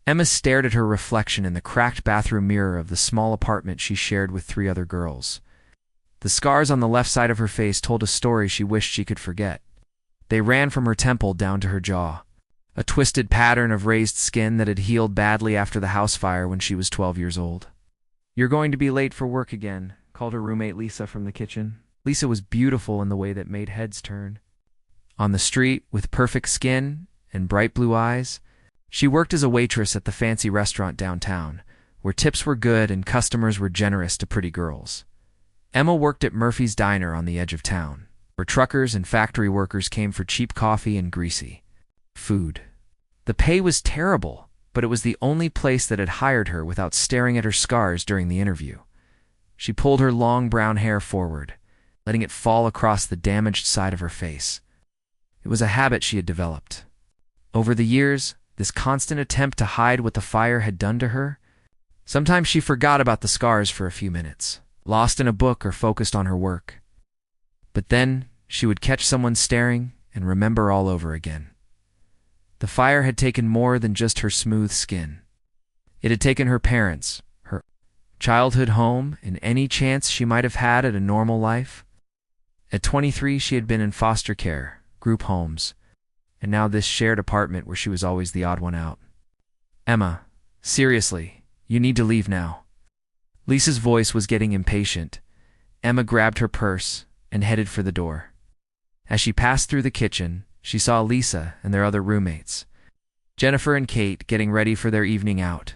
Emma stared at her reflection in the cracked bathroom mirror of the small apartment she shared with 3 other girls. The scars on the left side of her face told a story she wished she could forget. They ran from her temple down to her jaw, a twisted pattern of raised skin that had healed badly after the house fire when she was 12 years old. "You're going to be late for work again," called her roommate Lisa from the kitchen. Lisa was beautiful in the way that made heads turn. On the street, with perfect skin and bright blue eyes, she worked as a waitress at the fancy restaurant downtown, where tips were good and customers were generous to pretty girls. Emma worked at Murphy's Diner on the edge of town, where truckers and factory workers came for cheap coffee and greasy food. The pay was terrible, but it was the only place that had hired her without staring at her scars during the interview. She pulled her long brown hair forward, letting it fall across the damaged side of her face. It was a habit she had developed. Over the years, this constant attempt to hide what the fire had done to her. Sometimes she forgot about the scars for a few minutes, lost in a book or focused on her work. But then she would catch someone staring and remember all over again. The fire had taken more than just her smooth skin. It had taken her parents, her childhood home, and any chance she might have had at a normal life. At 23, she had been in foster care, group homes, and now this shared apartment where she was always the odd one out. "Emma, seriously, you need to leave now." Lisa's voice was getting impatient. Emma grabbed her purse and headed for the door. As she passed through the kitchen, she saw Lisa and their other roommates, Jennifer and Kate, getting ready for their evening out.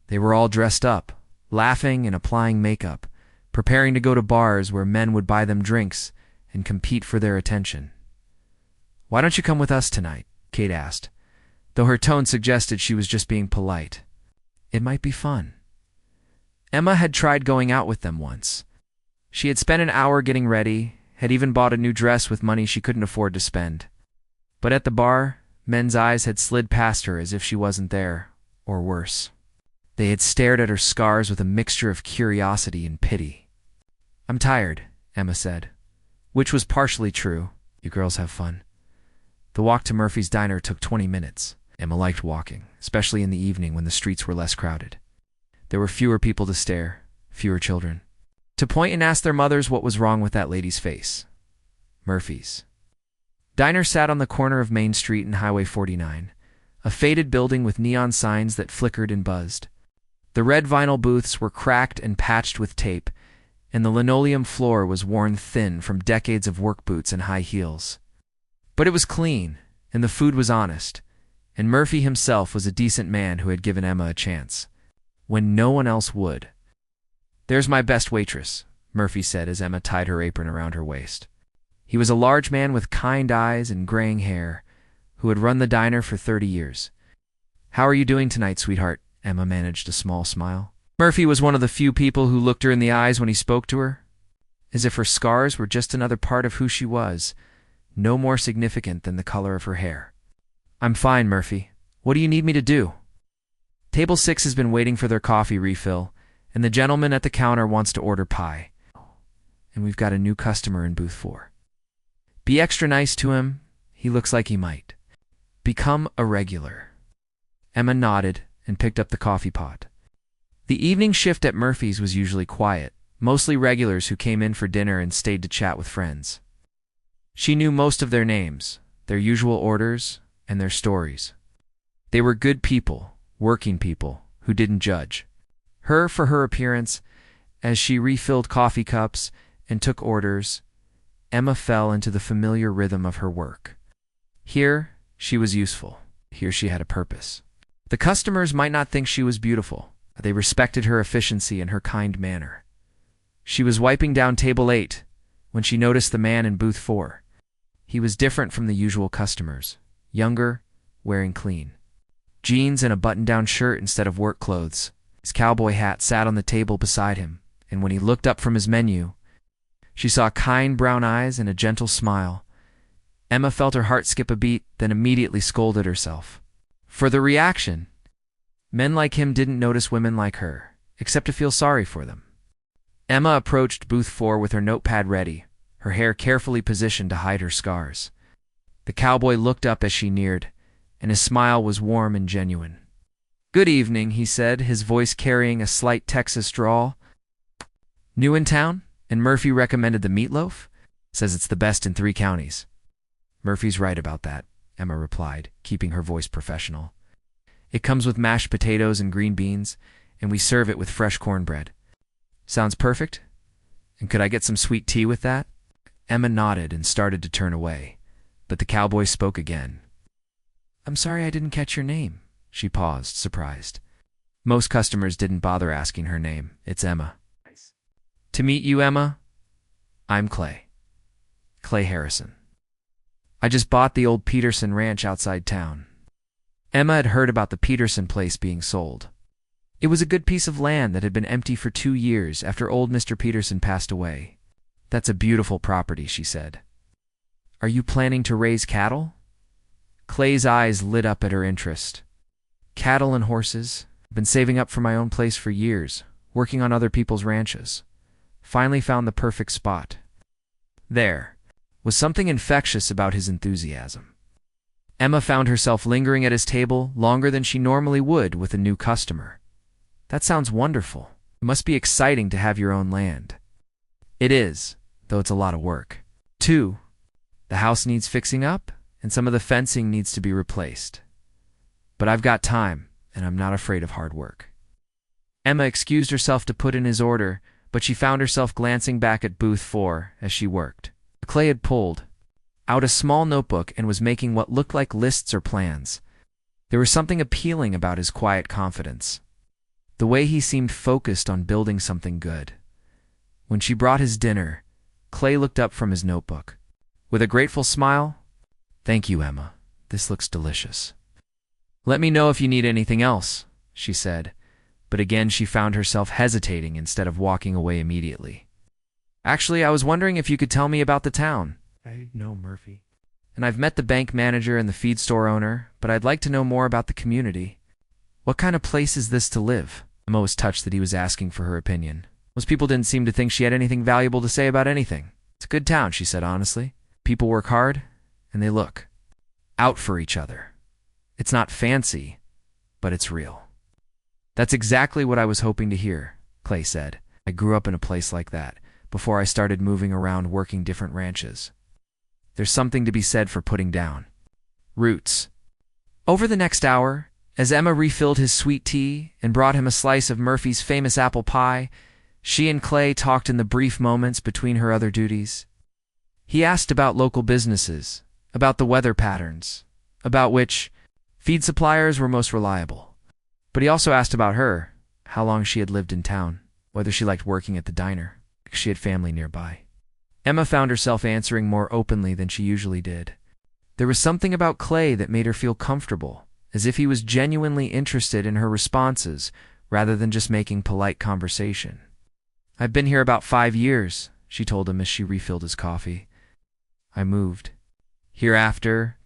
They were all dressed up, laughing and applying makeup, preparing to go to bars where men would buy them drinks and compete for their attention. "Why don't you come with us tonight?" Kate asked, though her tone suggested she was just being polite. "It might be fun." Emma had tried going out with them once. She had spent an hour getting ready, had even bought a new dress with money she couldn't afford to spend. But at the bar, men's eyes had slid past her as if she wasn't there, or worse. They had stared at her scars with a mixture of curiosity and pity. "I'm tired," Emma said, which was partially true. "You girls have fun." The walk to Murphy's Diner took 20 minutes. Emma liked walking, especially in the evening when the streets were less crowded. There were fewer people to stare, fewer children to point and ask their mothers what was wrong with that lady's face. Murphy's Diner sat on the corner of Main Street and Highway 49, a faded building with neon signs that flickered and buzzed. The red vinyl booths were cracked and patched with tape, and the linoleum floor was worn thin from decades of work boots and high heels. But it was clean, and the food was honest, and Murphy himself was a decent man who had given Emma a chance, when no one else would. "There's my best waitress," Murphy said as Emma tied her apron around her waist. He was a large man with kind eyes and graying hair, who had run the diner for 30 years. "How are you doing tonight, sweetheart?" Emma managed a small smile. Murphy was one of the few people who looked her in the eyes when he spoke to her, as if her scars were just another part of who she was, no more significant than the color of her hair. "I'm fine, Murphy. What do you need me to do?" "Table 6 has been waiting for their coffee refill, and the gentleman at the counter wants to order pie. And we've got a new customer in booth 4. Be extra nice to him. He looks like he might become a regular." Emma nodded and picked up the coffee pot. The evening shift at Murphy's was usually quiet, mostly regulars who came in for dinner and stayed to chat with friends. She knew most of their names, their usual orders, and their stories. They were good people, working people, who didn't judge her for her appearance. As she refilled coffee cups and took orders, Emma fell into the familiar rhythm of her work. Here, she was useful. Here she had a purpose. The customers might not think she was beautiful, but they respected her efficiency and her kind manner. She was wiping down table 8 when she noticed the man in booth 4. He was different from the usual customers, younger, wearing clean jeans and a button-down shirt instead of work clothes. His cowboy hat sat on the table beside him, and when he looked up from his menu, she saw kind brown eyes and a gentle smile. Emma felt her heart skip a beat, then immediately scolded herself for the reaction. Men like him didn't notice women like her, except to feel sorry for them. Emma approached booth 4 with her notepad ready, her hair carefully positioned to hide her scars. The cowboy looked up as she neared, and his smile was warm and genuine. "Good evening," he said, his voice carrying a slight Texas drawl. "New in town? And Murphy recommended the meatloaf? Says it's the best in 3 counties. "Murphy's right about that," Emma replied, keeping her voice professional. "It comes with mashed potatoes and green beans, and we serve it with fresh cornbread." "Sounds perfect. And could I get some sweet tea with that?" Emma nodded and started to turn away, but the cowboy spoke again. "I'm sorry I didn't catch your name." She paused, surprised. Most customers didn't bother asking her name. "It's Emma." "To meet you, Emma. I'm Clay. Clay Harrison. I just bought the old Peterson ranch outside town." Emma had heard about the Peterson place being sold. It was a good piece of land that had been empty for 2 years after old Mr. Peterson passed away. "That's a beautiful property," she said. "Are you planning to raise cattle?" Clay's eyes lit up at her interest. "Cattle and horses. I've been saving up for my own place for years, working on other people's ranches. Finally found the perfect spot." There was something infectious about his enthusiasm. Emma found herself lingering at his table longer than she normally would with a new customer. "That sounds wonderful. It must be exciting to have your own land." "It is, though it's a lot of work. 2, the house needs fixing up, and some of the fencing needs to be replaced. But I've got time, and I'm not afraid of hard work." Emma excused herself to put in his order, but she found herself glancing back at booth 4 as she worked. Clay had pulled out a small notebook and was making what looked like lists or plans. There was something appealing about his quiet confidence, the way he seemed focused on building something good. When she brought his dinner, Clay looked up from his notebook. With a grateful smile, "Thank you, Emma. This looks delicious." "Let me know if you need anything else," she said, but again she found herself hesitating instead of walking away immediately. "Actually, I was wondering if you could tell me about the town." "I know Murphy." "And I've met the bank manager and the feed store owner, but I'd like to know more about the community. What kind of place is this to live?" Emma was touched that he was asking for her opinion. Most people didn't seem to think she had anything valuable to say about anything. "It's a good town," she said honestly. "People work hard, and they look out for each other. It's not fancy, but it's real." "That's exactly what I was hoping to hear," Clay said. "I grew up in a place like that before I started moving around working different ranches. There's something to be said for putting down roots." Over the next hour, as Emma refilled his sweet tea and brought him a slice of Murphy's famous apple pie, she and Clay talked in the brief moments between her other duties. He asked about local businesses, about the weather patterns, about which feed suppliers were most reliable. But he also asked about her, how long she had lived in town, whether she liked working at the diner, because she had family nearby. Emma found herself answering more openly than she usually did. There was something about Clay that made her feel comfortable, as if he was genuinely interested in her responses rather than just making polite conversation. "I've been here about 5 years, she told him as she refilled his coffee. "I moved here after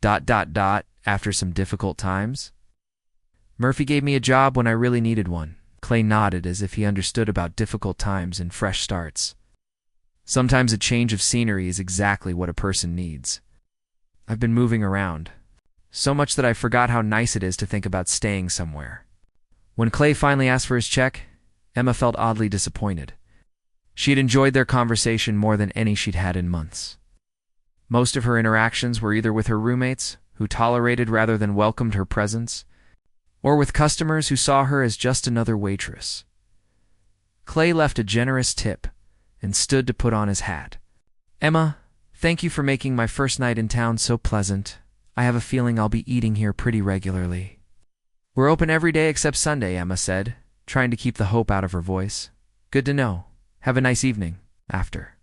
some difficult times. Murphy gave me a job when I really needed one." Clay nodded as if he understood about difficult times and fresh starts. Sometimes a change of scenery is exactly what a person needs. "I've been moving around, so much that I forgot how nice it is to think about staying somewhere." When Clay finally asked for his check, Emma felt oddly disappointed. She had enjoyed their conversation more than any she'd had in months. Most of her interactions were either with her roommates, who tolerated rather than welcomed her presence, or with customers who saw her as just another waitress. Clay left a generous tip and stood to put on his hat. "Emma, thank you for making my first night in town so pleasant. I have a feeling I'll be eating here pretty regularly." "We're open every day except Sunday," Emma said, trying to keep the hope out of her voice. "Good to know. Have a nice evening." After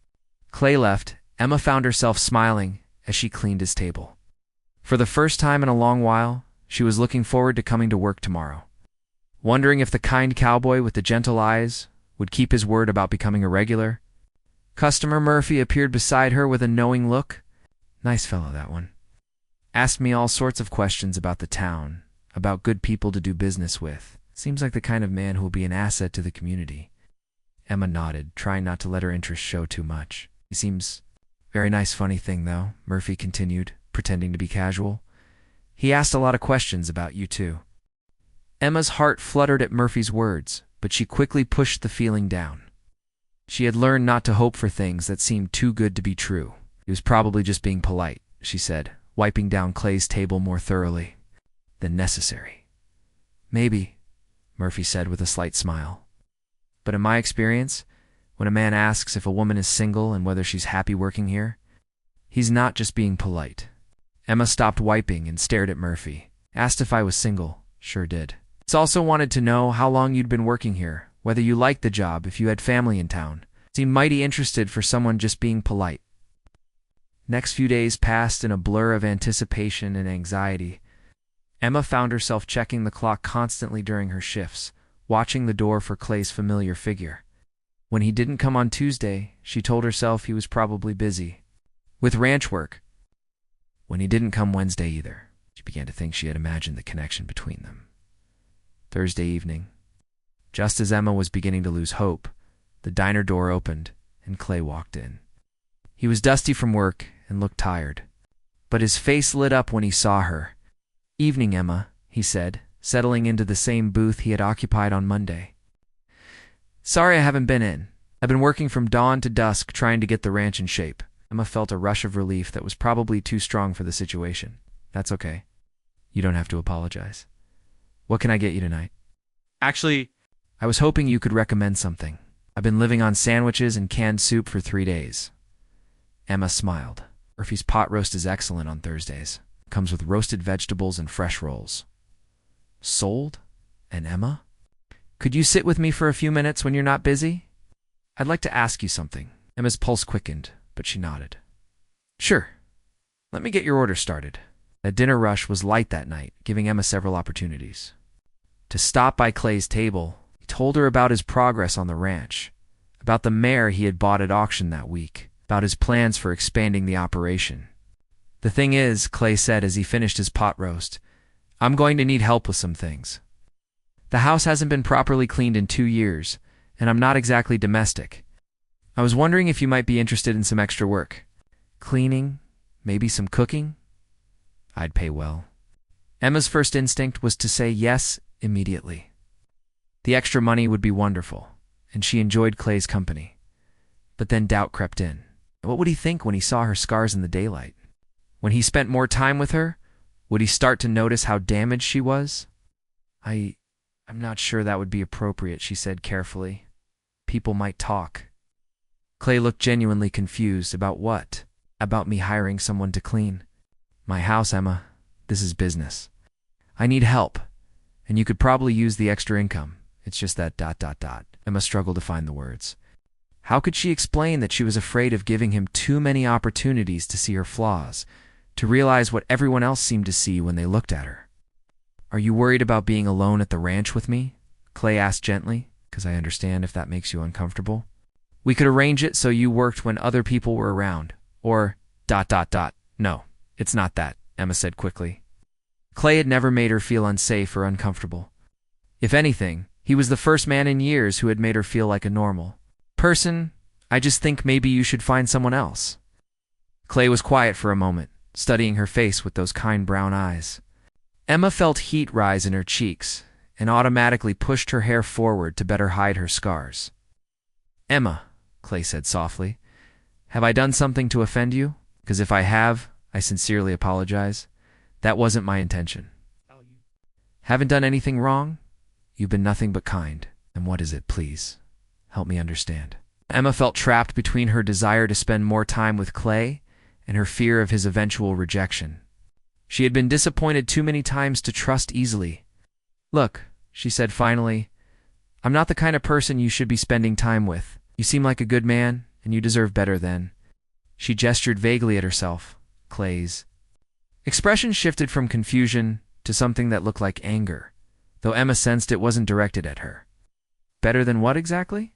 Clay left, Emma found herself smiling as she cleaned his table. For the first time in a long while, she was looking forward to coming to work tomorrow, wondering if the kind cowboy with the gentle eyes would keep his word about becoming a regular. Customer Murphy appeared beside her with a knowing look. Nice fellow, that one. Asked me all sorts of questions about the town, about good people to do business with. Seems like the kind of man who will be an asset to the community. Emma nodded, trying not to let her interest show too much. "He seems very nice. Funny thing, though," Murphy continued, pretending to be casual. "He asked a lot of questions about you, too." Emma's heart fluttered at Murphy's words, but she quickly pushed the feeling down. She had learned not to hope for things that seemed too good to be true. He was probably just being polite, she said, wiping down Clay's table more thoroughly than necessary. Maybe, Murphy said with a slight smile. But in my experience, when a man asks if a woman is single and whether she's happy working here, he's not just being polite. Emma stopped wiping and stared at Murphy. Asked if I was single. Sure did. It's also wanted to know how long you'd been working here, whether you liked the job, if you had family in town. Seemed mighty interested for someone just being polite. Next few days passed in a blur of anticipation and anxiety. Emma found herself checking the clock constantly during her shifts, watching the door for Clay's familiar figure. When he didn't come on Tuesday, she told herself he was probably busy with ranch work. When he didn't come Wednesday either, she began to think she had imagined the connection between them. Thursday evening, just as Emma was beginning to lose hope, the diner door opened and Clay walked in. He was dusty from work and looked tired, but his face lit up when he saw her. "Evening, Emma," he said, settling into the same booth he had occupied on Monday. "Sorry I haven't been in. I've been working from dawn to dusk trying to get the ranch in shape." Emma felt a rush of relief that was probably too strong for the situation. "That's okay. You don't have to apologize. What can I get you tonight?" "Actually, I was hoping you could recommend something. I've been living on sandwiches and canned soup for 3 days. Emma smiled. Murphy's pot roast is excellent on Thursdays. Comes with roasted vegetables and fresh rolls. Sold? And Emma? "Could you sit with me for a few minutes when you're not busy? I'd like to ask you something." Emma's pulse quickened, but she nodded. "Sure. Let me get your order started." The dinner rush was light that night, giving Emma several opportunities. To stop by Clay's table, he told her about his progress on the ranch, about the mare he had bought at auction that week, about his plans for expanding the operation. "The thing is," Clay said as he finished his pot roast, "I'm going to need help with some things. The house hasn't been properly cleaned in 2 years, and I'm not exactly domestic. I was wondering if you might be interested in some extra work. Cleaning, maybe some cooking? I'd pay well." Emma's first instinct was to say yes immediately. The extra money would be wonderful, and she enjoyed Clay's company. But then doubt crept in. What would he think when he saw her scars in the daylight? When he spent more time with her, would he start to notice how damaged she was? I'm not sure that would be appropriate," she said carefully. "People might talk." Clay looked genuinely confused. "About what? About me hiring someone to clean my house, Emma. This is business. I need help, and you could probably use the extra income. It's just that ... Emma struggled to find the words. How could she explain that she was afraid of giving him too many opportunities to see her flaws, to realize what everyone else seemed to see when they looked at her? "Are you worried about being alone at the ranch with me?" Clay asked gently, "because I understand if that makes you uncomfortable. We could arrange it so you worked when other people were around. Or ... No, it's not that," Emma said quickly. Clay had never made her feel unsafe or uncomfortable. If anything, he was the first man in years who had made her feel like a normal person. "I just think maybe you should find someone else." Clay was quiet for a moment, studying her face with those kind brown eyes. Emma felt heat rise in her cheeks and automatically pushed her hair forward to better hide her scars. "Emma," Clay said softly, "have I done something to offend you? Because if I have, I sincerely apologize. That wasn't my intention." "Haven't done anything wrong? You've been nothing but kind. And what is it, please? Help me understand." Emma felt trapped between her desire to spend more time with Clay and her fear of his eventual rejection. She had been disappointed too many times to trust easily. "Look," she said finally, "I'm not the kind of person you should be spending time with. You seem like a good man, and you deserve better than..." She gestured vaguely at herself. Clay's expression shifted from confusion to something that looked like anger, though Emma sensed it wasn't directed at her. "Better than what exactly?"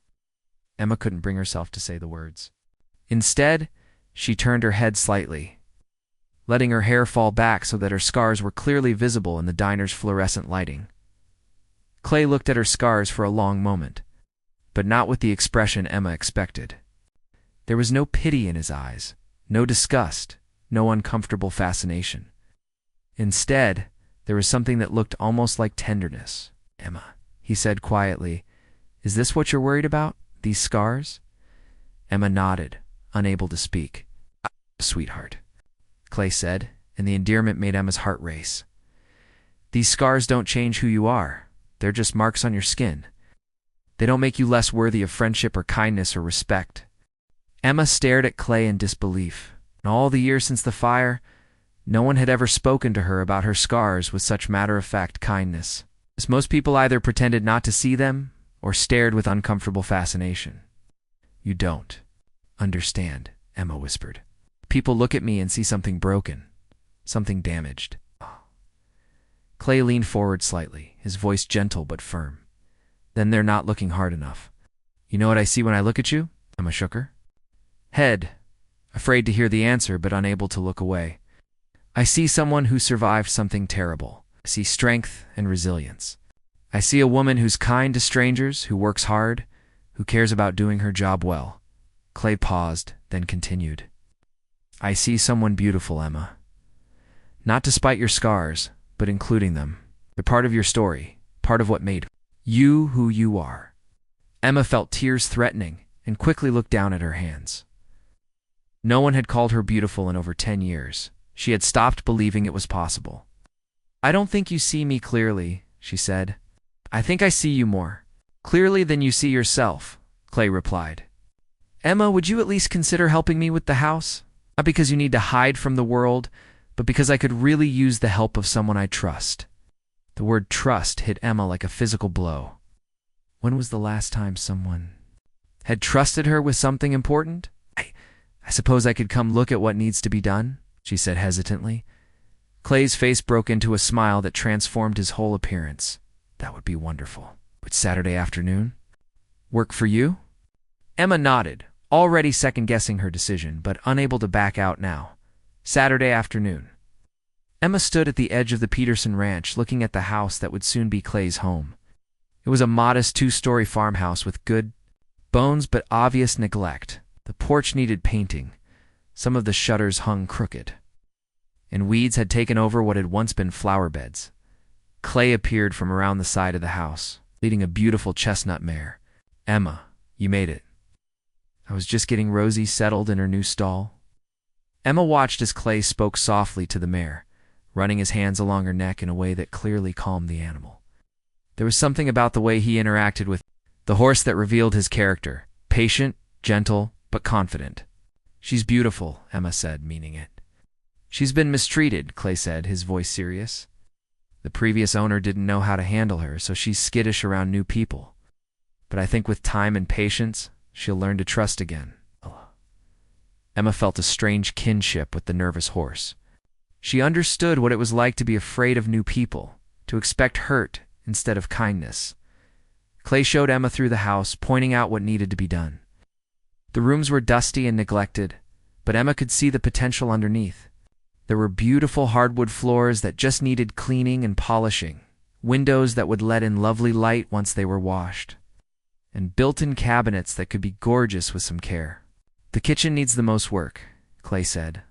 Emma couldn't bring herself to say the words. Instead, she turned her head slightly, letting her hair fall back so that her scars were clearly visible in the diner's fluorescent lighting. Clay looked at her scars for a long moment, but not with the expression Emma expected. There was no pity in his eyes, no disgust, no uncomfortable fascination. Instead, there was something that looked almost like tenderness. Emma, he said quietly, is this what you're worried about? These scars? Emma nodded, unable to speak. Sweetheart, Clay said, and the endearment made Emma's heart race. These scars don't change who you are. They're just marks on your skin. They don't make you less worthy of friendship or kindness or respect. Emma stared at Clay in disbelief. In all the years since the fire, no one had ever spoken to her about her scars with such matter-of-fact kindness. As most people either pretended not to see them or stared with uncomfortable fascination. You don't understand, Emma whispered. People look at me and see something broken, something damaged. Clay leaned forward slightly, his voice gentle but firm. Then they're not looking hard enough. You know what I see when I look at you? Emma shook her head, afraid to hear the answer but unable to look away. I see someone who survived something terrible. I see strength and resilience. I see a woman who's kind to strangers, who works hard, who cares about doing her job well. Clay paused, then continued. I see someone beautiful, Emma. Not despite your scars, but including them. They're part of your story, part of what made you who you are. Emma felt tears threatening and quickly looked down at her hands. No one had called her beautiful in over 10 years. She had stopped believing it was possible. I don't think you see me clearly, she said. I think I see you more clearly than you see yourself, Clay replied. Emma, would you at least consider helping me with the house? Not because you need to hide from the world, but because I could really use the help of someone I trust. The word trust hit Emma like a physical blow. When was the last time someone had trusted her with something important? I suppose I could come look at what needs to be done, she said hesitantly. Clay's face broke into a smile that transformed his whole appearance. That would be wonderful. Would Saturday afternoon work for you? Emma nodded, already second-guessing her decision, but unable to back out now. Saturday afternoon. Emma stood at the edge of the Peterson ranch, looking at the house that would soon be Clay's home. It was a modest 2-story farmhouse with good bones but obvious neglect. The porch needed painting. Some of the shutters hung crooked, and weeds had taken over what had once been flower beds. Clay appeared from around the side of the house, leading a beautiful chestnut mare. Emma, you made it. I was just getting Rosie settled in her new stall. Emma watched as Clay spoke softly to the mare, running his hands along her neck in a way that clearly calmed the animal. There was something about the way he interacted with the horse that revealed his character, patient, gentle, but confident. She's beautiful, Emma said, meaning it. She's been mistreated, Clay said, his voice serious. The previous owner didn't know how to handle her, so she's skittish around new people. But I think with time and patience, she'll learn to trust again. Emma felt a strange kinship with the nervous horse. She understood what it was like to be afraid of new people, to expect hurt instead of kindness. Clay showed Emma through the house, pointing out what needed to be done. The rooms were dusty and neglected, but Emma could see the potential underneath. There were beautiful hardwood floors that just needed cleaning and polishing, windows that would let in lovely light once they were washed, and built-in cabinets that could be gorgeous with some care. The kitchen needs the most work, Clay said,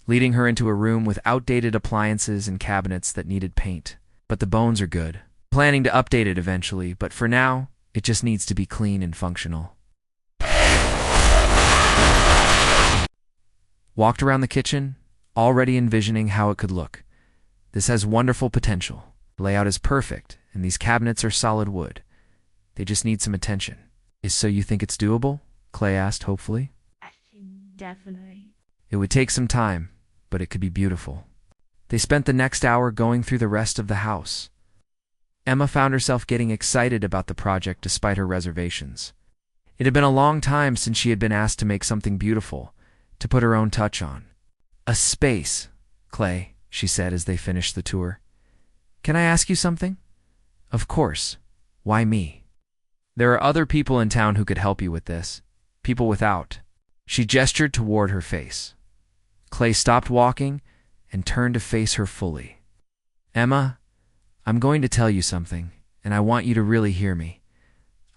leading her into a room with outdated appliances and cabinets that needed paint. But the bones are good. Planning to update it eventually, but for now, it just needs to be clean and functional. Walked around the kitchen, already envisioning how it could look. This has wonderful potential. The layout is perfect, and these cabinets are solid wood. They just need some attention. So you think it's doable? Clay asked hopefully. Definitely. It would take some time, but it could be beautiful. They spent the next hour going through the rest of the house. Emma found herself getting excited about the project despite her reservations. It had been a long time since she had been asked to make something beautiful, to put her own touch on. A space, Clay, she said as they finished the tour. Can I ask you something? Of course. Why me? There are other people in town who could help you with this. People without. She gestured toward her face. Clay stopped walking and turned to face her fully. Emma, I'm going to tell you something, and I want you to really hear me.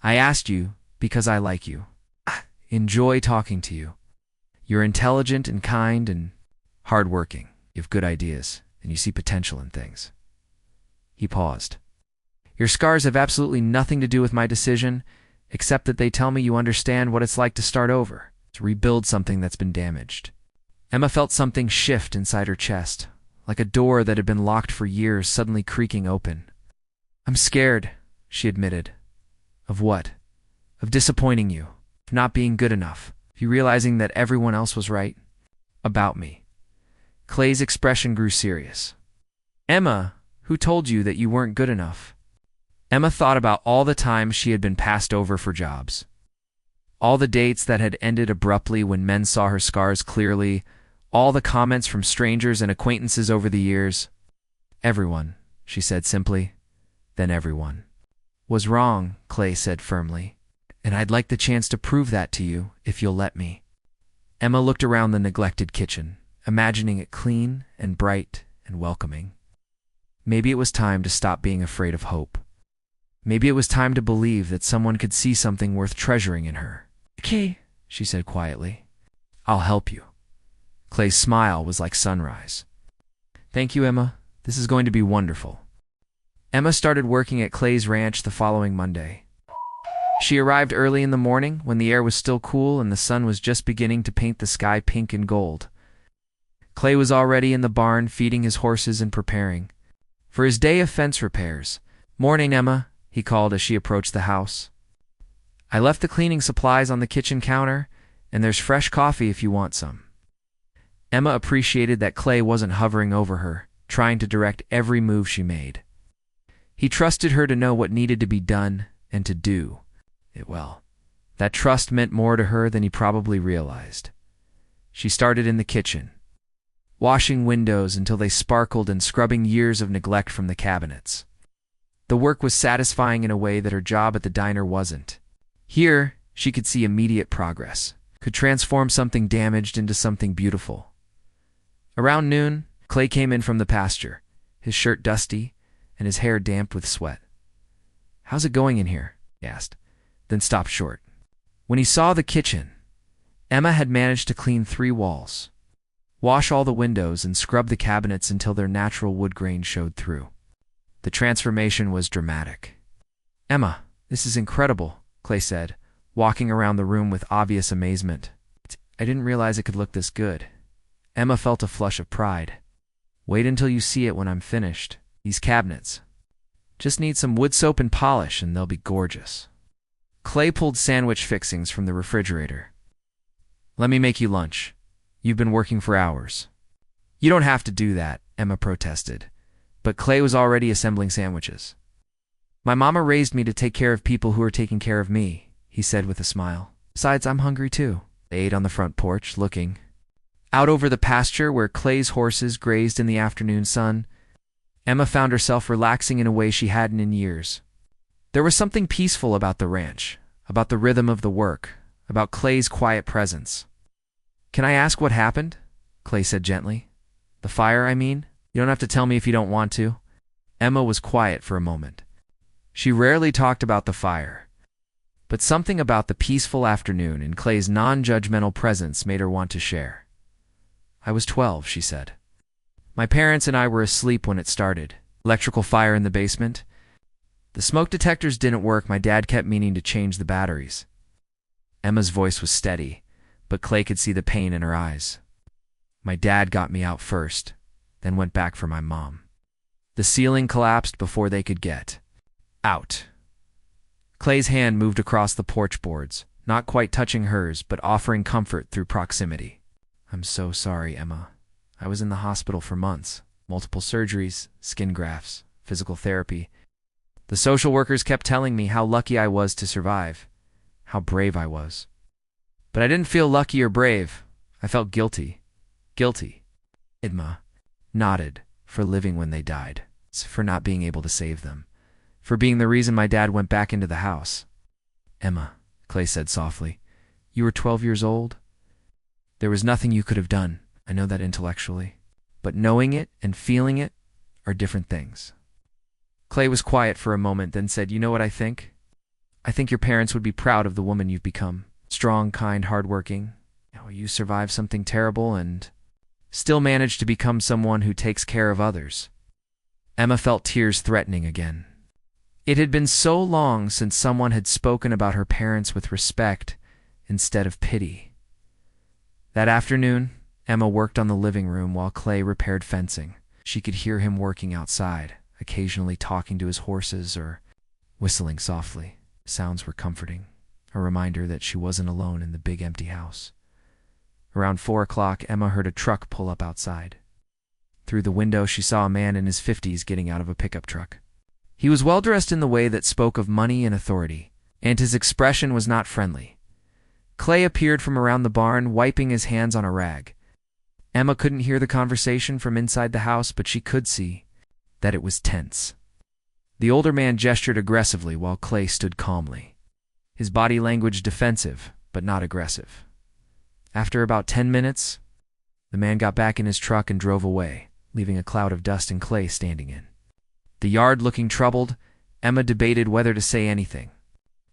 I asked you because I like you. Enjoy talking to you. You're intelligent and kind and hardworking. You have good ideas, and you see potential in things. He paused. Your scars have absolutely nothing to do with my decision, except that they tell me you understand what it's like to start over, to rebuild something that's been damaged. Emma felt something shift inside her chest, like a door that had been locked for years suddenly creaking open. I'm scared, she admitted. Of what? Of disappointing you, of not being good enough, of you realizing that everyone else was right about me. Clay's expression grew serious. Emma, who told you that you weren't good enough? Emma thought about all the times she had been passed over for jobs. All the dates that had ended abruptly when men saw her scars clearly, all the comments from strangers and acquaintances over the years. Everyone, she said simply. Then everyone. Was wrong, Clay said firmly. And I'd like the chance to prove that to you, if you'll let me. Emma looked around the neglected kitchen, imagining it clean and bright and welcoming. Maybe it was time to stop being afraid of hope. Maybe it was time to believe that someone could see something worth treasuring in her. Okay, she said quietly. I'll help you. Clay's smile was like sunrise. Thank you, Emma. This is going to be wonderful. Emma started working at Clay's ranch the following Monday. She arrived early in the morning when the air was still cool and the sun was just beginning to paint the sky pink and gold. Clay was already in the barn feeding his horses and preparing for his day of fence repairs. Morning, Emma, he called as she approached the house. I left the cleaning supplies on the kitchen counter, and there's fresh coffee if you want some. Emma appreciated that Clay wasn't hovering over her, trying to direct every move she made. He trusted her to know what needed to be done and to do it well. That trust meant more to her than he probably realized. She started in the kitchen, washing windows until they sparkled and scrubbing years of neglect from the cabinets. The work was satisfying in a way that her job at the diner wasn't. Here, she could see immediate progress, could transform something damaged into something beautiful. Around noon, Clay came in from the pasture, his shirt dusty and his hair damp with sweat. How's it going in here? He asked, then stopped short. When he saw the kitchen, Emma had managed to clean 3 walls, wash all the windows, and scrub the cabinets until their natural wood grain showed through. The transformation was dramatic. Emma, this is incredible, Clay said, walking around the room with obvious amazement. I didn't realize it could look this good. Emma felt a flush of pride. Wait until you see it when I'm finished. These cabinets just need some wood soap and polish and they'll be gorgeous. Clay pulled sandwich fixings from the refrigerator. Let me make you lunch. You've been working for hours. You don't have to do that, Emma protested. But Clay was already assembling sandwiches. My mama raised me to take care of people who are taking care of me, he said with a smile. Besides, I'm hungry too. They ate on the front porch, looking out over the pasture where Clay's horses grazed in the afternoon sun. Emma found herself relaxing in a way she hadn't in years. There was something peaceful about the ranch, about the rhythm of the work, about Clay's quiet presence. Can I ask what happened? Clay said gently. The fire, I mean? You don't have to tell me if you don't want to. Emma was quiet for a moment. She rarely talked about the fire, but something about the peaceful afternoon and Clay's non-judgmental presence made her want to share. I was 12, she said. My parents and I were asleep when it started. Electrical fire in the basement. The smoke detectors didn't work. My dad kept meaning to change the batteries. Emma's voice was steady, but Clay could see the pain in her eyes. My dad got me out first, then went back for my mom. The ceiling collapsed before they could get out. Clay's hand moved across the porch boards, not quite touching hers, but offering comfort through proximity. I'm so sorry, Emma. I was in the hospital for months. Multiple surgeries, skin grafts, physical therapy. The social workers kept telling me how lucky I was to survive, how brave I was. But I didn't feel lucky or brave. I felt guilty. Guilty. Emma nodded, for living when they died, for not being able to save them, for being the reason my dad went back into the house. Emma, Clay said softly, you were 12 years old? There was nothing you could have done. I know that intellectually. But knowing it and feeling it are different things. Clay was quiet for a moment, then said, You know what I think? I think your parents would be proud of the woman you've become. Strong, kind, hardworking. You survived something terrible and still managed to become someone who takes care of others. Emma felt tears threatening again. It had been so long since someone had spoken about her parents with respect instead of pity. That afternoon, Emma worked on the living room while Clay repaired fencing. She could hear him working outside, occasionally talking to his horses or whistling softly. Sounds were comforting, a reminder that she wasn't alone in the big empty house. Around 4 o'clock, Emma heard a truck pull up outside. Through the window, she saw a man in his 50s getting out of a pickup truck. He was well-dressed in the way that spoke of money and authority, and his expression was not friendly. Clay appeared from around the barn, wiping his hands on a rag. Emma couldn't hear the conversation from inside the house, but she could see that it was tense. The older man gestured aggressively while Clay stood calmly. His body language defensive, but not aggressive. After about 10 minutes, the man got back in his truck and drove away, leaving a cloud of dust and Clay standing in. The yard looking troubled, Emma debated whether to say anything.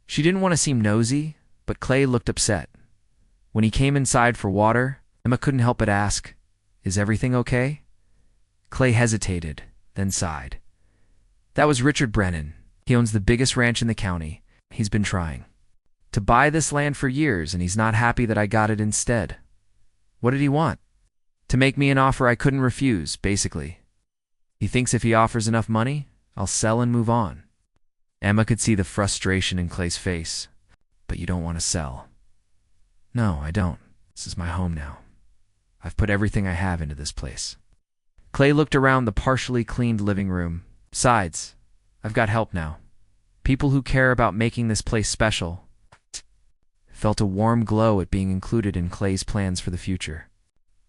She didn't want to seem nosy, but Clay looked upset. When he came inside for water, Emma couldn't help but ask, "Is everything okay?" Clay hesitated, then sighed. "That was Richard Brennan. He owns the biggest ranch in the county. He's been trying to buy this land for years, and he's not happy that I got it instead." "What did he want?" "To make me an offer I couldn't refuse, basically. He thinks if he offers enough money, I'll sell and move on." Emma could see the frustration in Clay's face. "But you don't want to sell." "No, I don't. This is my home now. I've put everything I have into this place." Clay looked around the partially cleaned living room. "Besides, I've got help now. People who care about making this place special." Felt a warm glow at being included in Clay's plans for the future.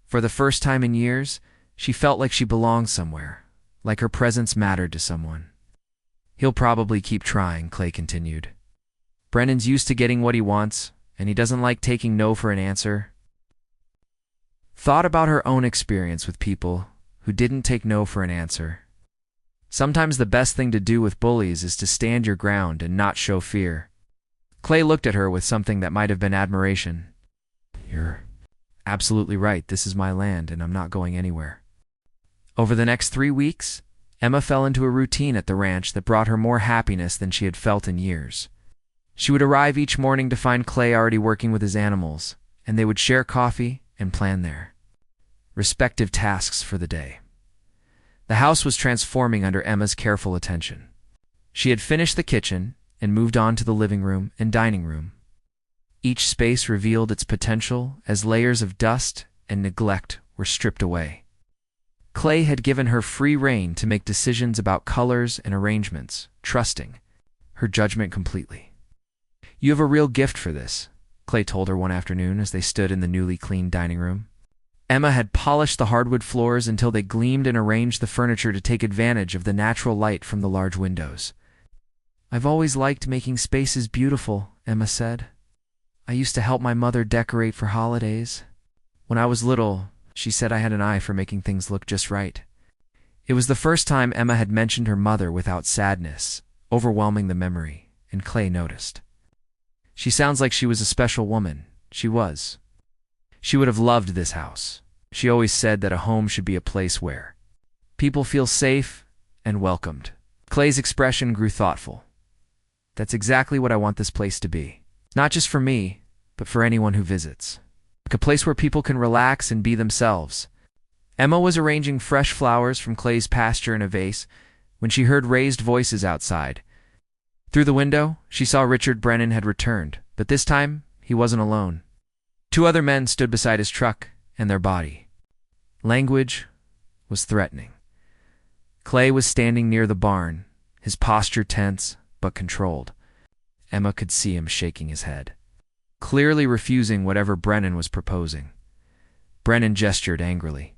For the first time in years, she felt like she belonged somewhere, like her presence mattered to someone. "He'll probably keep trying," Clay continued. "Brennan's used to getting what he wants, and he doesn't like taking no for an answer." Thought about her own experience with people who didn't take no for an answer. Sometimes the best thing to do with bullies is to stand your ground and not show fear. Clay looked at her with something that might have been admiration. "You're absolutely right. This is my land, and I'm not going anywhere." Over the next 3 weeks, Emma fell into a routine at the ranch that brought her more happiness than she had felt in years. She would arrive each morning to find Clay already working with his animals, and they would share coffee and plan their respective tasks for the day. The house was transforming under Emma's careful attention. She had finished the kitchen and moved on to the living room and dining room. Each space revealed its potential as layers of dust and neglect were stripped away. Clay had given her free rein to make decisions about colors and arrangements, trusting her judgment completely. "You have a real gift for this," Clay told her one afternoon as they stood in the newly cleaned dining room. Emma had polished the hardwood floors until they gleamed and arranged the furniture to take advantage of the natural light from the large windows. "I've always liked making spaces beautiful," Emma said. "I used to help my mother decorate for holidays. When I was little, she said I had an eye for making things look just right." It was the first time Emma had mentioned her mother without sadness, overwhelming the memory, and Clay noticed. "She sounds like she was a special woman." She was. She would have loved this house. She always said that a home should be a place where people feel safe and welcomed. Clay's expression grew thoughtful. "That's exactly what I want this place to be. Not just for me, but for anyone who visits. Like a place where people can relax and be themselves." Emma was arranging fresh flowers from Clay's pasture in a vase when she heard raised voices outside. Through the window, she saw Richard Brennan had returned, but this time he wasn't alone. 2 other men stood beside his truck, and their body language was threatening. Clay was standing near the barn, his posture tense but controlled. Emma could see him shaking his head, clearly refusing whatever Brennan was proposing. Brennan gestured angrily,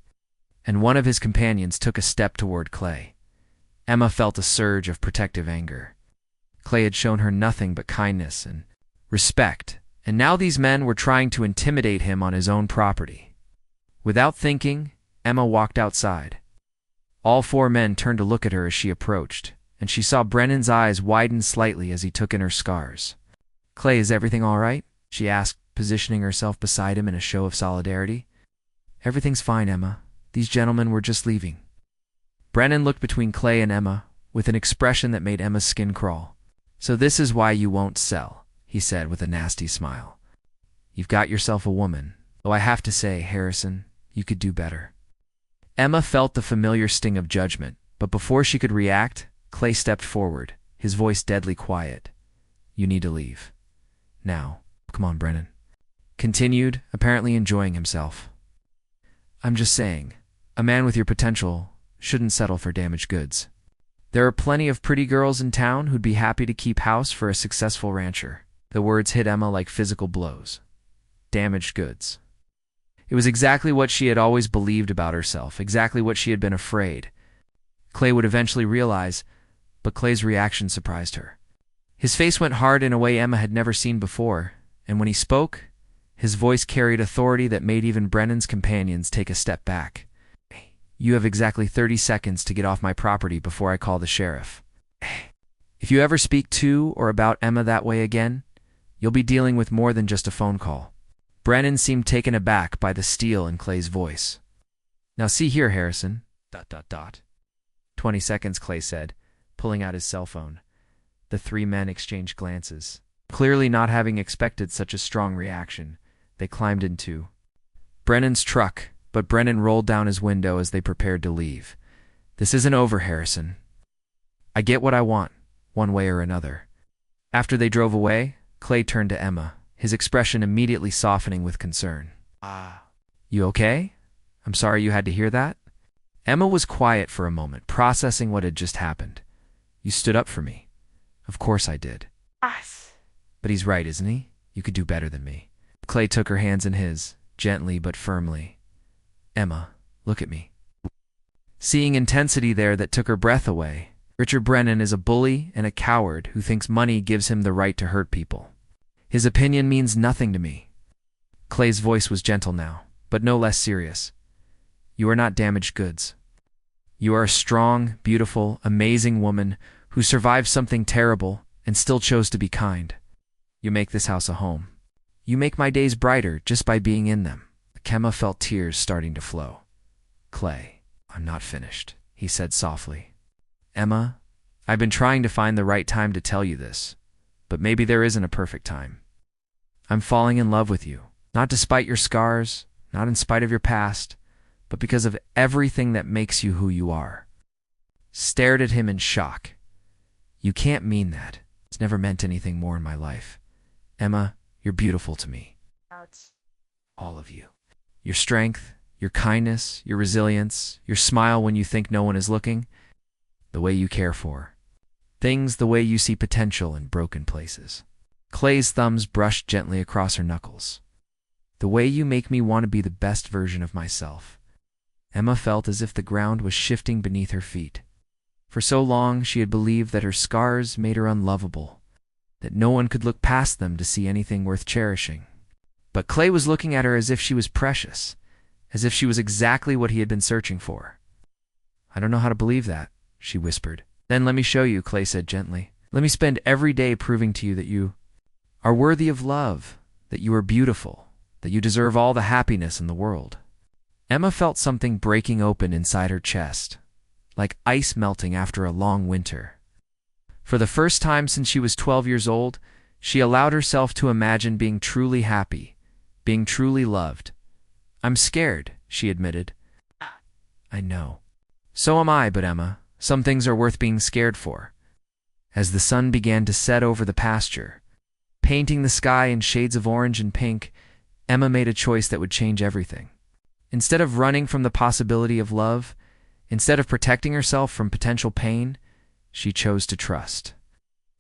and one of his companions took a step toward Clay. Emma felt a surge of protective anger. Clay had shown her nothing but kindness and respect, and now these men were trying to intimidate him on his own property. Without thinking, Emma walked outside. All 4 men turned to look at her as she approached, and she saw Brennan's eyes widen slightly as he took in her scars. "Clay, is everything all right?" she asked, positioning herself beside him in a show of solidarity. "Everything's fine, Emma. These gentlemen were just leaving." Brennan looked between Clay and Emma, with an expression that made Emma's skin crawl. "So this is why you won't sell," he said with a nasty smile. "You've got yourself a woman. Though I have to say, Harrison, you could do better." Emma felt the familiar sting of judgment, but before she could react, Clay stepped forward, his voice deadly quiet. "You need to leave. Now. Come on, Brennan." Continued, apparently enjoying himself. "I'm just saying, a man with your potential shouldn't settle for damaged goods. There are plenty of pretty girls in town who'd be happy to keep house for a successful rancher." The words hit Emma like physical blows. Damaged goods. It was exactly what she had always believed about herself, exactly what she had been afraid Clay would eventually realize, but Clay's reaction surprised her. His face went hard in a way Emma had never seen before, and when he spoke, his voice carried authority that made even Brennan's companions take a step back. "You have exactly 30 seconds to get off my property before I call the sheriff. If you ever speak to or about Emma that way again, you'll be dealing with more than just a phone call." Brennan seemed taken aback by the steel in Clay's voice. "Now see here, Harrison. 20 seconds, Clay said, pulling out his cell phone. The three men exchanged glances. Clearly not having expected such a strong reaction, they climbed into Brennan's truck, but Brennan rolled down his window as they prepared to leave. "This isn't over, Harrison. I get what I want, one way or another." After they drove away, Clay turned to Emma, his expression immediately softening with concern. You okay? I'm sorry you had to hear that." Emma was quiet for a moment, processing what had just happened. "You stood up for me." "Of course I did." Us. "But he's right, isn't he? You could do better than me." Clay took her hands in his, gently but firmly. "Emma, look at me." Seeing intensity there that took her breath away, Richard Brennan is a bully and a coward who thinks money gives him the right to hurt people. His opinion means nothing to me. Clay's voice was gentle now, but no less serious. "You are not damaged goods. You are a strong, beautiful, amazing woman who survived something terrible and still chose to be kind. You make this house a home. You make my days brighter just by being in them." Emma felt tears starting to flow. "Clay, I'm not finished," he said softly. "Emma, I've been trying to find the right time to tell you this, but maybe there isn't a perfect time. I'm falling in love with you, not despite your scars, not in spite of your past, but because of everything that makes you who you are." Stared at him in shock. "You can't mean that. It's never meant anything more in my life. Emma, you're beautiful to me. Ouch. All of you. Your strength, your kindness, your resilience, your smile when you think no one is looking, the way you care for things, the way you see potential in broken places." Clay's thumbs brushed gently across her knuckles. "The way you make me want to be the best version of myself." Emma felt as if the ground was shifting beneath her feet. For so long she had believed that her scars made her unlovable, that no one could look past them to see anything worth cherishing. But Clay was looking at her as if she was precious, as if she was exactly what he had been searching for. "I don't know how to believe that," she whispered. "Then let me show you," Clay said gently. "Let me spend every day proving to you that you are worthy of love, that you are beautiful, that you deserve all the happiness in the world." Emma felt something breaking open inside her chest, like ice melting after a long winter. For the first time since she was 12 years old, she allowed herself to imagine being truly happy, being truly loved. "I'm scared," she admitted. "I know. So am I, but Emma, some things are worth being scared for." As the sun began to set over the pasture, painting the sky in shades of orange and pink, Emma made a choice that would change everything. Instead of running from the possibility of love, instead of protecting herself from potential pain, she chose to trust.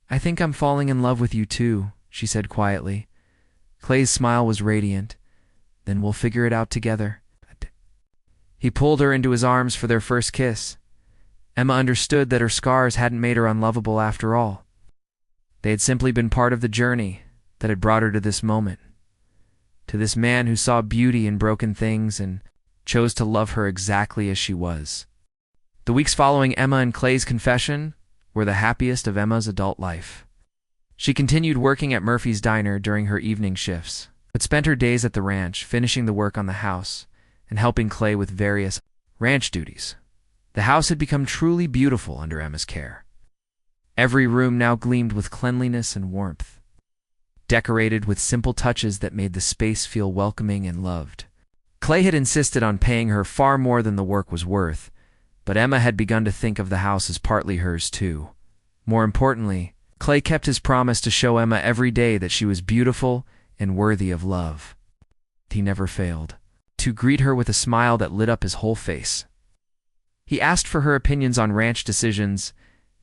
"I think I'm falling in love with you too," she said quietly. Clay's smile was radiant. "Then we'll figure it out together." He pulled her into his arms for their first kiss. Emma understood that her scars hadn't made her unlovable after all. They had simply been part of the journey that had brought her to this moment, to this man who saw beauty in broken things and chose to love her exactly as she was. The weeks following Emma and Clay's confession were the happiest of Emma's adult life. She continued working at Murphy's Diner during her evening shifts, but spent her days at the ranch, finishing the work on the house and helping Clay with various ranch duties. The house had become truly beautiful under Emma's care. Every room now gleamed with cleanliness and warmth, decorated with simple touches that made the space feel welcoming and loved. Clay had insisted on paying her far more than the work was worth, but Emma had begun to think of the house as partly hers too. More importantly, Clay kept his promise to show Emma every day that she was beautiful and worthy of love. He never failed to greet her with a smile that lit up his whole face. He asked for her opinions on ranch decisions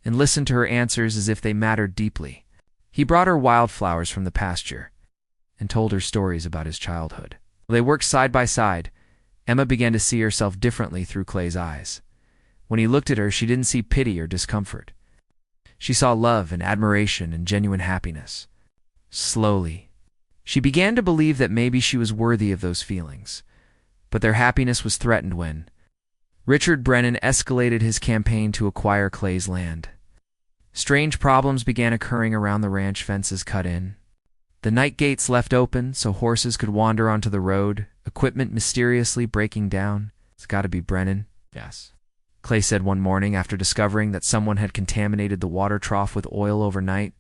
and listened to her answers as if they mattered deeply. He brought her wildflowers from the pasture and told her stories about his childhood. While they worked side by side, Emma began to see herself differently through Clay's eyes. When he looked at her, she didn't see pity or discomfort. She saw love and admiration and genuine happiness. Slowly, she began to believe that maybe she was worthy of those feelings. But their happiness was threatened when Richard Brennan escalated his campaign to acquire Clay's land. Strange problems began occurring around the ranch. Fences cut in, the night gates left open so horses could wander onto the road, equipment mysteriously breaking down. It's got to be Brennan. Yes, Clay said one morning after discovering that someone had contaminated the water trough with oil overnight.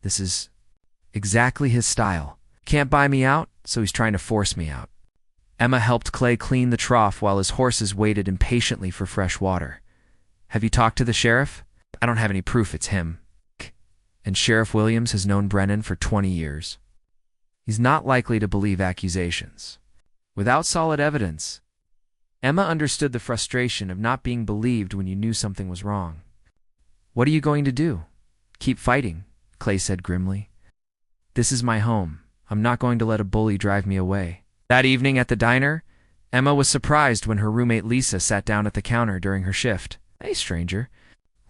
This is exactly his style. Can't buy me out, so he's trying to force me out. Emma helped Clay clean the trough while his horses waited impatiently for fresh water. Have you talked to the sheriff? I don't have any proof it's him. And Sheriff Williams has known Brennan for 20 years. He's not likely to believe accusations. Without solid evidence, Emma understood the frustration of not being believed when you knew something was wrong. What are you going to do? Keep fighting, Clay said grimly. This is my home. I'm not going to let a bully drive me away. That evening at the diner, Emma was surprised when her roommate Lisa sat down at the counter during her shift. Hey, stranger,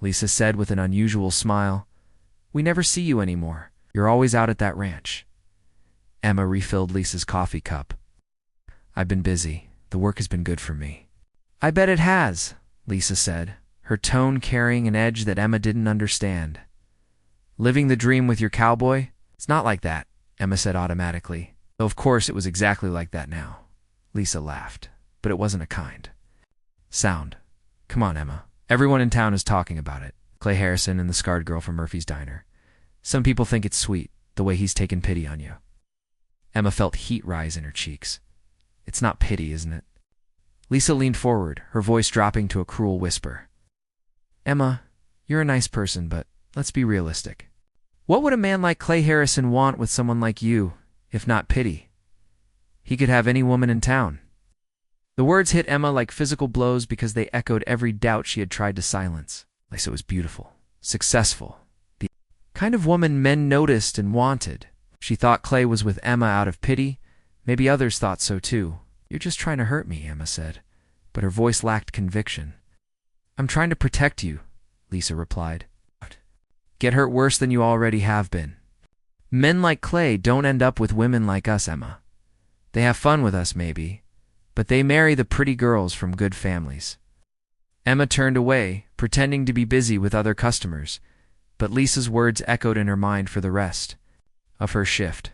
Lisa said with an unusual smile. We never see you anymore. You're always out at that ranch. Emma refilled Lisa's coffee cup. I've been busy. The work has been good for me. I bet it has, Lisa said, her tone carrying an edge that Emma didn't understand. Living the dream with your cowboy? It's not like that, Emma said automatically. Though of course it was exactly like that now. Lisa laughed, but it wasn't a kind sound. Come on, Emma. Everyone in town is talking about it. Clay Harrison and the scarred girl from Murphy's Diner. Some people think it's sweet, the way he's taken pity on you. Emma felt heat rise in her cheeks. It's not pity, isn't it? Lisa leaned forward, her voice dropping to a cruel whisper. Emma, you're a nice person, but let's be realistic. What would a man like Clay Harrison want with someone like you, if not pity? He could have any woman in town. The words hit Emma like physical blows because they echoed every doubt she had tried to silence. Lisa was beautiful, successful, the kind of woman men noticed and wanted. She thought Clay was with Emma out of pity. Maybe others thought so too. You're just trying to hurt me, Emma said, but her voice lacked conviction. I'm trying to protect you, Lisa replied. Get hurt worse than you already have been. Men like Clay don't end up with women like us, Emma. They have fun with us, maybe, but they marry the pretty girls from good families. Emma turned away, pretending to be busy with other customers, but Lisa's words echoed in her mind for the rest of her shift.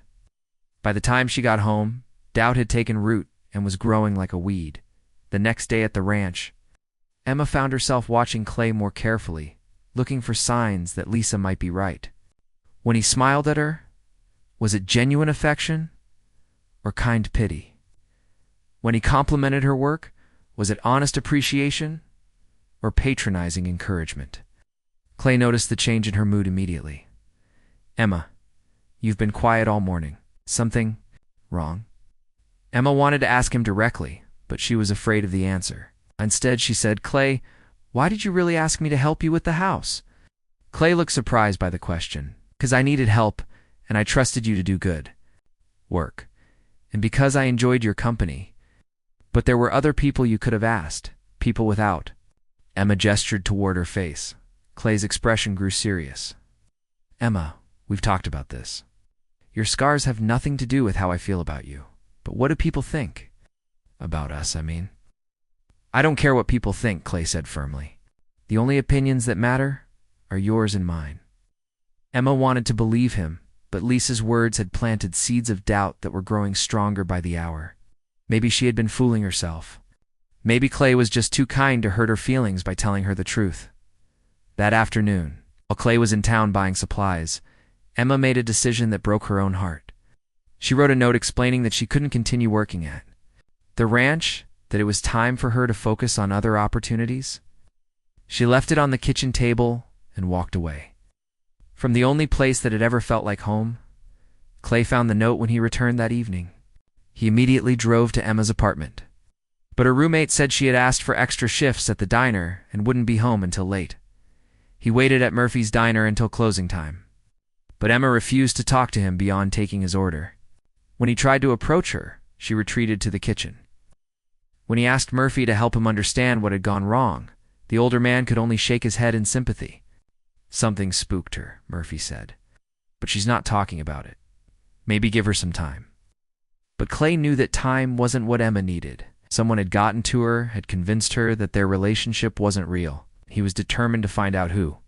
By the time she got home, doubt had taken root and was growing like a weed. The next day at the ranch, Emma found herself watching Clay more carefully, looking for signs that Lisa might be right. When he smiled at her, was it genuine affection or kind pity? When he complimented her work, was it honest appreciation or patronizing encouragement? Clay noticed the change in her mood immediately. Emma, you've been quiet all morning. Something wrong? Emma wanted to ask him directly, but she was afraid of the answer. Instead, she said, Clay, why did you really ask me to help you with the house? Clay looked surprised by the question. Because I needed help, and I trusted you to do good work. And because I enjoyed your company. But there were other people you could have asked, people without. Emma gestured toward her face. Clay's expression grew serious. Emma, we've talked about this. Your scars have nothing to do with how I feel about you. But what do people think? About us, I mean. I don't care what people think, Clay said firmly. The only opinions that matter are yours and mine. Emma wanted to believe him, but Lisa's words had planted seeds of doubt that were growing stronger by the hour. Maybe she had been fooling herself. Maybe Clay was just too kind to hurt her feelings by telling her the truth. That afternoon, While Clay was in town buying supplies, Emma made a decision that broke her own heart. She wrote a note explaining that she couldn't continue working at the ranch, that it was time for her to focus on other opportunities. She left it on the kitchen table and walked away. From the only place that had ever felt like home, Clay found the note when he returned that evening. He immediately drove to Emma's apartment. But her roommate said she had asked for extra shifts at the diner and wouldn't be home until late. He waited at Murphy's diner until closing time. But Emma refused to talk to him beyond taking his order. When he tried to approach her, she retreated to the kitchen. When he asked Murphy to help him understand what had gone wrong, the older man could only shake his head in sympathy. Something spooked her, Murphy said. But she's not talking about it. Maybe give her some time. But Clay knew that time wasn't what Emma needed. Someone had gotten to her, had convinced her that their relationship wasn't real. He was determined to find out who.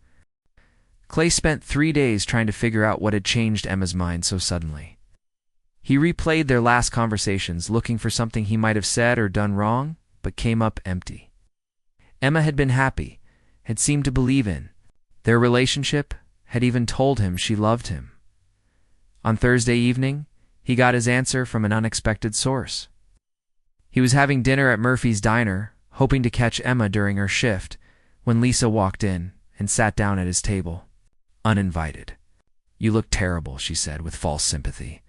Clay spent 3 days trying to figure out what had changed Emma's mind so suddenly. He replayed their last conversations, looking for something he might have said or done wrong, but came up empty. Emma had been happy, had seemed to believe in their relationship, had even told him she loved him. On Thursday evening, he got his answer from an unexpected source. He was having dinner at Murphy's diner, hoping to catch Emma during her shift, when Lisa walked in and sat down at his table, uninvited. "You look terrible," she said with false sympathy.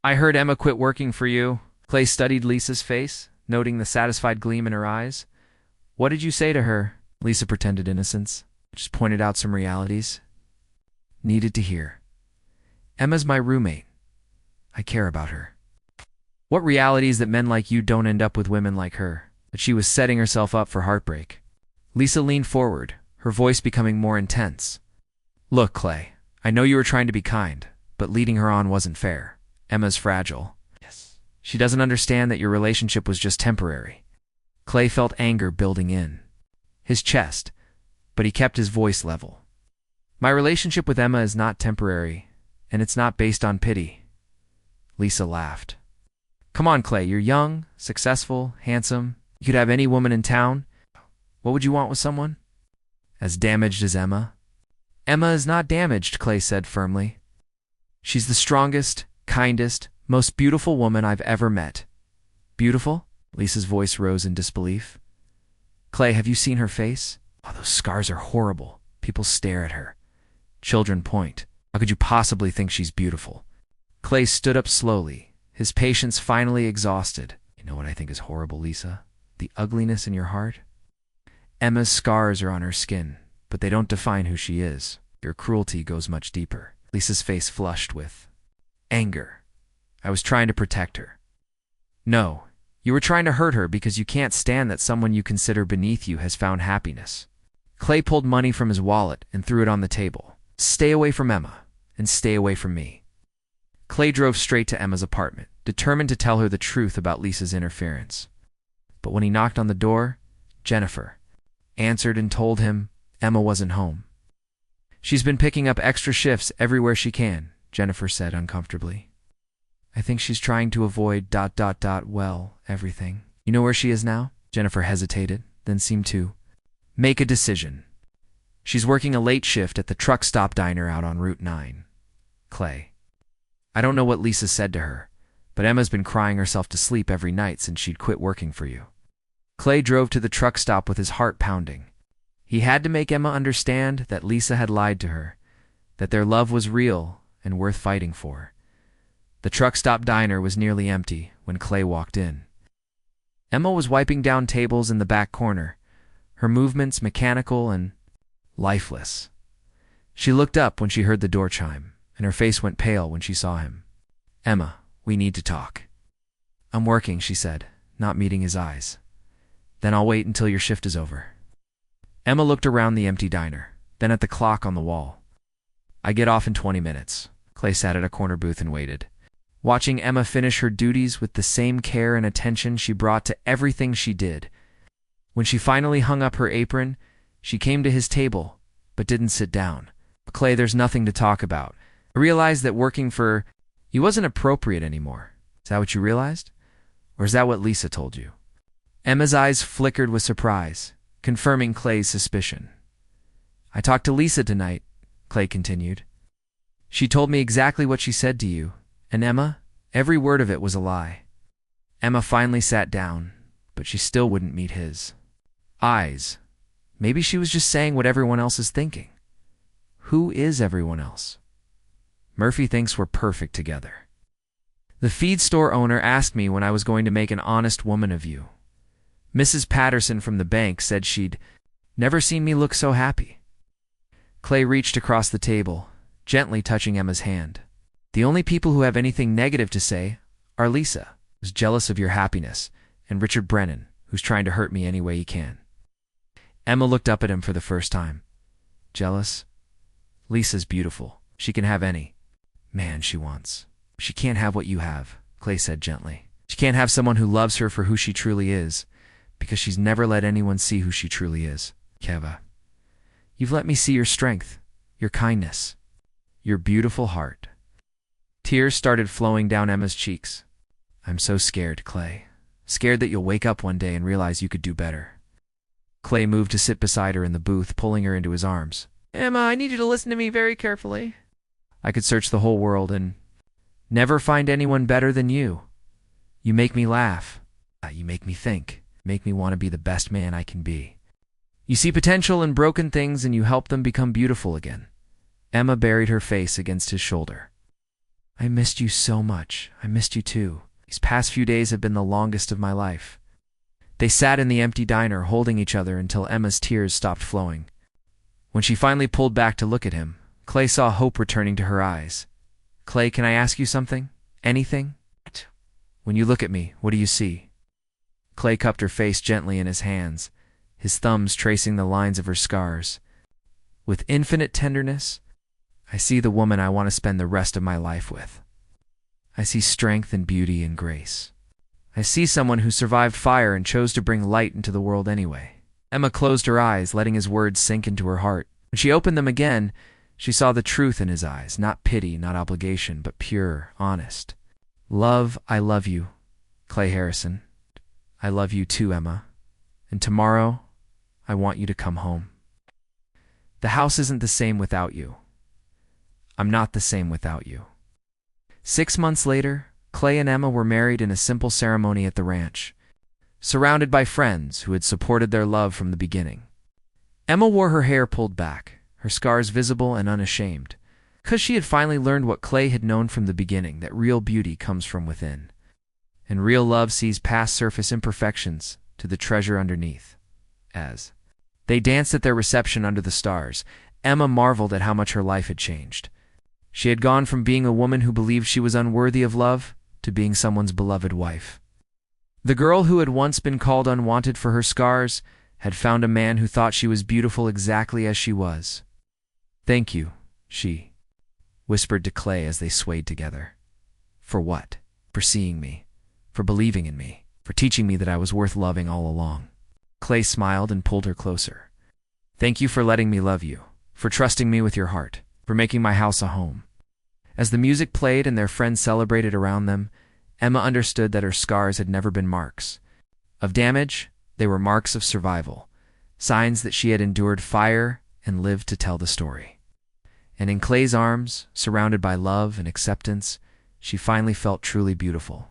"I heard Emma quit working for you." Clay studied Lisa's face, noting the satisfied gleam in her eyes. "What did you say to her?" Lisa pretended innocence. "Just pointed out some realities. Needed to hear. Emma's my roommate. I care about her. What realities that men like you don't end up with women like her?" But she was setting herself up for heartbreak. Lisa leaned forward, her voice becoming more intense. "Look, Clay, I know you were trying to be kind, but leading her on wasn't fair. Emma's fragile. Yes. She doesn't understand that your relationship was just temporary." Clay felt anger building in his chest, but he kept his voice level. "My relationship with Emma is not temporary, and it's not based on pity." Lisa laughed. "Come on, Clay, you're young, successful, handsome. You could have any woman in town. What would you want with someone as damaged as Emma?" "Emma is not damaged," Clay said firmly. "She's the strongest, kindest, most beautiful woman I've ever met." "Beautiful?" Lisa's voice rose in disbelief. "Clay, have you seen her face? Oh, those scars are horrible. People stare at her. Children point. How could you possibly think she's beautiful?" Clay stood up slowly, his patience finally exhausted. "You know what I think is horrible, Lisa? The ugliness in your heart. Emma's scars are on her skin, but they don't define who she is. Your cruelty goes much deeper." Lisa's face flushed with anger. "I was trying to protect her." "No, you were trying to hurt her because you can't stand that someone you consider beneath you has found happiness." Clay pulled money from his wallet and threw it on the table. "Stay away from Emma, and stay away from me." Clay drove straight to Emma's apartment, determined to tell her the truth about Lisa's interference. But when he knocked on the door, Jennifer answered and told him Emma wasn't home. "She's been picking up extra shifts everywhere she can," Jennifer said uncomfortably. "I think she's trying to avoid ... well, everything." "You know where she is now?" Jennifer hesitated, then seemed to make a decision. "She's working a late shift at the truck stop diner out on Route 9. Clay, I don't know what Lisa said to her, but Emma's been crying herself to sleep every night since she'd quit working for you." Clay drove to the truck stop with his heart pounding. He had to make Emma understand that Lisa had lied to her, that their love was real and worth fighting for. The truck stop diner was nearly empty when Clay walked in. Emma was wiping down tables in the back corner, her movements mechanical and lifeless. She looked up when she heard the door chime, and her face went pale when she saw him. "Emma, we need to talk." "I'm working," she said, not meeting his eyes. "Then I'll wait until your shift is over." Emma looked around the empty diner, then at the clock on the wall. "I get off in 20 minutes. Clay sat at a corner booth and waited, watching Emma finish her duties with the same care and attention she brought to everything she did. When she finally hung up her apron, she came to his table, but didn't sit down. "Clay, there's nothing to talk about. I realized that working for you wasn't appropriate anymore." "Is that what you realized? Or is that what Lisa told you?" Emma's eyes flickered with surprise, confirming Clay's suspicion. "I talked to Lisa tonight. Clay continued. She told me exactly what she said to you, and Emma, every word of it was a lie. Emma finally sat down, but she still wouldn't meet his eyes. Maybe she was just saying what everyone else is thinking. Who is everyone else? Murphy thinks we're perfect together. The feed store owner asked me when I was going to make an honest woman of you. Mrs. Patterson from the bank said she'd never seen me look so happy. Clay reached across the table, gently touching Emma's hand. The only people who have anything negative to say are Lisa, who's jealous of your happiness, and Richard Brennan, who's trying to hurt me any way he can. Emma looked up at him for the first time. Jealous? Lisa's beautiful. She can have any man she wants. She can't have what you have, Clay said gently. She can't have someone who loves her for who she truly is, because she's never let anyone see who she truly is. Keva, you've let me see your strength, your kindness, your beautiful heart. Tears started flowing down Emma's cheeks. I'm so scared, Clay. Scared that you'll wake up one day and realize you could do better. Clay moved to sit beside her in the booth, pulling her into his arms. Emma, I need you to listen to me very carefully. I could search the whole world and never find anyone better than you. You make me laugh. You make me think. Make me want to be the best man I can be. You see potential in broken things and you help them become beautiful again. Emma buried her face against his shoulder. I missed you so much. I missed you too. These past few days have been the longest of my life. They sat in the empty diner holding each other until Emma's tears stopped flowing. When she finally pulled back to look at him, Clay saw hope returning to her eyes. Clay, can I ask you something? Anything? When you look at me, what do you see? Clay cupped her face gently in his hands, his thumbs tracing the lines of her scars. With infinite tenderness, I see the woman I want to spend the rest of my life with. I see strength and beauty and grace. I see someone who survived fire and chose to bring light into the world anyway. Emma closed her eyes, letting his words sink into her heart. When she opened them again, she saw the truth in his eyes, not pity, not obligation, but pure, honest. Love, I love you, Clay Harrison. I love you too, Emma. And tomorrow, I want you to come home. The house isn't the same without you. I'm not the same without you. 6 months later, Clay and Emma were married in a simple ceremony at the ranch, surrounded by friends who had supported their love from the beginning. Emma wore her hair pulled back, her scars visible and unashamed, because she had finally learned what Clay had known from the beginning, that real beauty comes from within. And real love sees past surface imperfections to the treasure underneath. As they danced at their reception under the stars, Emma marveled at how much her life had changed. She had gone from being a woman who believed she was unworthy of love to being someone's beloved wife. The girl who had once been called unwanted for her scars had found a man who thought she was beautiful exactly as she was. Thank you, she whispered to Clay as they swayed together. For what? For seeing me. For believing in me. For teaching me that I was worth loving all along. Clay smiled and pulled her closer. Thank you for letting me love you. For trusting me with your heart. For making my house a home. As the music played and their friends celebrated around them, Emma understood that her scars had never been marks of damage. They were marks of survival, signs that she had endured fire and lived to tell the story. And in Clay's arms, surrounded by love and acceptance, she finally felt truly beautiful.